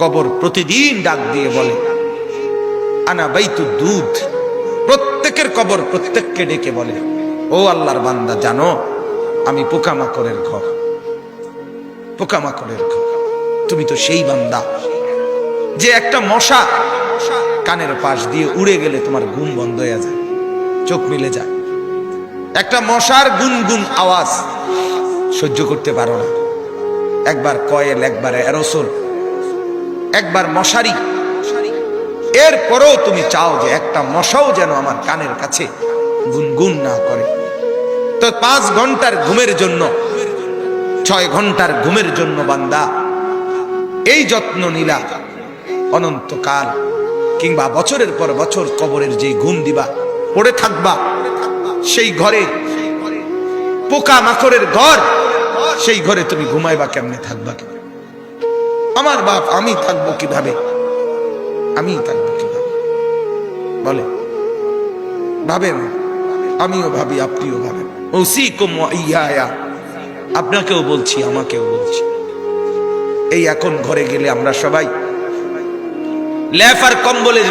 কবর প্রতিদিন ডাক দিয়ে বলে আনা বাইতু দুধ। প্রত্যেকের কবর প্রত্যেককে ডেকে বলে, ও আল্লাহর বান্দা, জানো আমি পোকামাকড়ের ঘর, পোকামাকড়ের ঘর। তুমি তো সেই বান্দা যে একটা মশা কানের পাশ দিয়ে উড়ে গেলে তোমার ঘুম বন্ধ হয়ে যায়, চোখ মিলে যায়। একটা মশার গুনগুন আওয়াজ সহ্য করতে পারো না। একবার কয়েল, একবার অ্যারোসোল, একবার মশারি, এরপরেও তুমি চাও যে একটা মশাও যেন আমার কানের কাছে গুনগুন না করে। তো 5 ঘন্টার ঘুমের জন্য, 6 ঘন্টার ঘুমের জন্য বান্দা এই যত্ন নিলা, অনন্তকাল কিংবা বছরের পর বছর কবরের যে ঘুম দিবা, পড়ে থাকবা সেই ঘরে, পোকা মাকড়ের ঘর, সেই ঘরে তুমি ঘুমাইবা কেমনে, থাকবা কেমনে? আমার বাপ, আমি থাকবো কিভাবে? আমি থাকবো কিভাবে বলে? ভাবেন, আমিও ভাবি, আপনিও ভাবেন। ওসিকুম ওয়া ইয়া, আপনাকেও বলছি, আমাকেও বলছি। এই এখন ঘরে গেলে আমরা সবাই লেফ আর কম্বলে